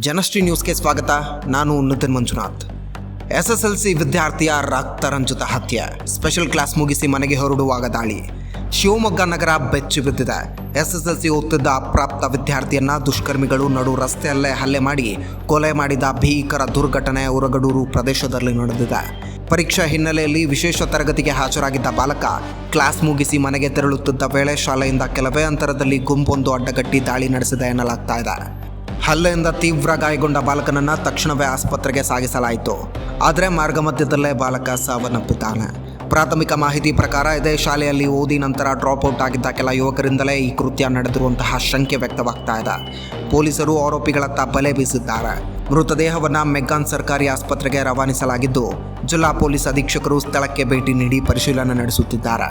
ಜನಶ್ರೀ ನ್ಯೂಸ್ಗೆ ಸ್ವಾಗತ. ನಾನು ನಿತಿನ್ ಮಂಜುನಾಥ್. SSLC ವಿದ್ಯಾರ್ಥಿಯ ರಕ್ತರಂಜಿತ ಹತ್ಯೆ, ಸ್ಪೆಷಲ್ ಕ್ಲಾಸ್ ಮುಗಿಸಿ ಮನೆಗೆ ಹೊರಡುವಾಗ ದಾಳಿ. ಶಿವಮೊಗ್ಗ ನಗರ ಬೆಚ್ಚಿ ಬಿದ್ದಿದೆ. SSLC ಓದುತ್ತಿದ್ದ ಅಪ್ರಾಪ್ತ ವಿದ್ಯಾರ್ಥಿಯನ್ನ ದುಷ್ಕರ್ಮಿಗಳು ನಡು ರಸ್ತೆಯಲ್ಲೇ ಹಲ್ಲೆ ಮಾಡಿ ಕೊಲೆ ಮಾಡಿದ ಭೀಕರ ದುರ್ಘಟನೆ ಉರಗಡೂರು ಪ್ರದೇಶದಲ್ಲಿ ನಡೆದಿದೆ. ಪರೀಕ್ಷಾ ಹಿನ್ನೆಲೆಯಲ್ಲಿ ವಿಶೇಷ ತರಗತಿಗೆ ಹಾಜರಾಗಿದ್ದ ಬಾಲಕ ಕ್ಲಾಸ್ ಮುಗಿಸಿ ಮನೆಗೆ ತೆರಳುತ್ತಿದ್ದ ವೇಳೆ ಶಾಲೆಯಿಂದ ಕೆಲವೇ ಅಂತರದಲ್ಲಿ ಗುಂಪೊಂದು ಅಡ್ಡಗಟ್ಟಿ ದಾಳಿ ನಡೆಸಿದೆ ಎನ್ನಲಾಗ್ತಾ ಇದೆ. ಹಲ್ಲೆಯಿಂದ ತೀವ್ರ ಗಾಯಗೊಂಡ ಬಾಲಕನನ್ನು ತಕ್ಷಣವೇ ಆಸ್ಪತ್ರೆಗೆ ಸಾಗಿಸಲಾಯಿತು. ಆದರೆ ಮಾರ್ಗ ಮಧ್ಯದಲ್ಲೇ ಬಾಲಕ ಸಾವನ್ನಪ್ಪಿದ್ದಾನೆ. ಪ್ರಾಥಮಿಕ ಮಾಹಿತಿ ಪ್ರಕಾರ ಇದೇ ಶಾಲೆಯಲ್ಲಿ ಓದಿ ನಂತರ ಡ್ರಾಪ್ಔಟ್ ಆಗಿದ್ದ ಕೆಲ ಯುವಕರಿಂದಲೇ ಈ ಕೃತ್ಯ ನಡೆದಿರುವಂತಹ ಶಂಕೆ ವ್ಯಕ್ತವಾಗ್ತಾ ಇದೆ. ಪೊಲೀಸರು ಆರೋಪಿಗಳತ್ತ ಬಲೆ ಬೀಸಿದ್ದಾರೆ. ಮೃತದೇಹವನ್ನು ಮೆಗ್ಗಾನ್ ಸರ್ಕಾರಿ ಆಸ್ಪತ್ರೆಗೆ ರವಾನಿಸಲಾಗಿದ್ದು, ಜಿಲ್ಲಾ ಪೊಲೀಸ್ ಅಧೀಕ್ಷಕರು ಸ್ಥಳಕ್ಕೆ ಭೇಟಿ ನೀಡಿ ಪರಿಶೀಲನೆ ನಡೆಸುತ್ತಿದ್ದಾರೆ.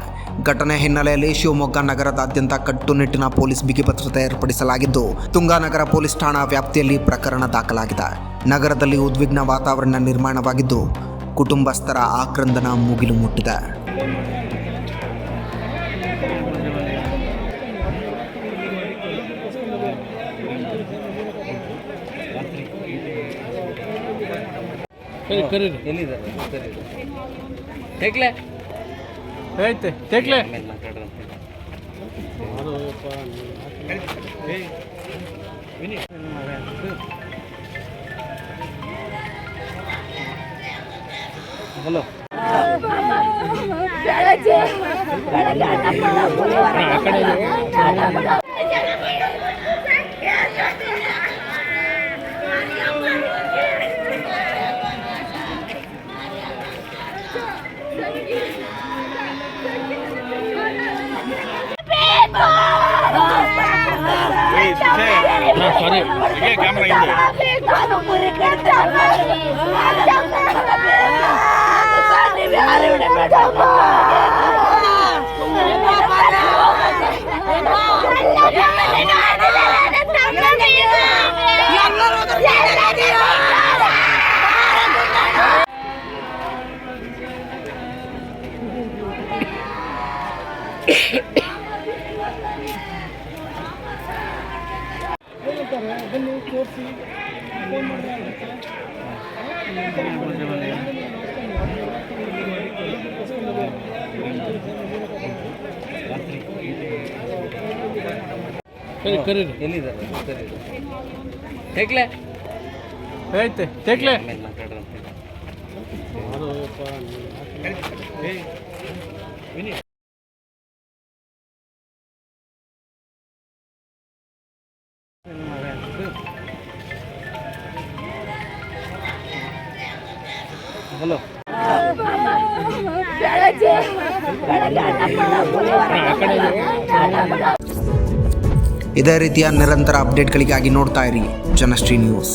ಘಟನೆ ಹಿನ್ನೆಲೆಯಲ್ಲಿ ಶಿವಮೊಗ್ಗ ನಗರದಾದ್ಯಂತ ಕಟ್ಟುನಿಟ್ಟಿನ ಪೊಲೀಸ್ ಬಿಗಿಭದ್ರತೆ ಏರ್ಪಡಿಸಲಾಗಿದ್ದು, ತುಂಗಾನಗರ ಪೊಲೀಸ್ ಠಾಣಾ ವ್ಯಾಪ್ತಿಯಲ್ಲಿ ಪ್ರಕರಣ ದಾಖಲಾಗಿದೆ. ನಗರದಲ್ಲಿ ಉದ್ವಿಗ್ನ ವಾತಾವರಣ ನಿರ್ಮಾಣವಾಗಿದ್ದು, ಕುಟುಂಬಸ್ಥರ ಆಕ್ರಂದನ ಮುಗಿಲು ಮುಟ್ಟಿದೆ. ಹಲೋ ಸಾರಿ ಕ್ಯಾಮ್ರಾ ಅದನ್ನು ತೋರಿಸಿ ಫೋನ್ ಕರೀರಿ ಎಲ್ಲಿದ್ದಾರೆ ಕರೀರಿ ಟೇಕ್ಲೆ ಐತೆ ಟೇಕ್ಲೆ ಹಲೋ ಇದೇ ರೀತಿಯ ನಿರಂತರ ಅಪ್ಡೇಟ್ಗಳಿಗಾಗಿ ನೋಡ್ತಾ ಇರಿ ಜನಶ್ರೀ ನ್ಯೂಸ್.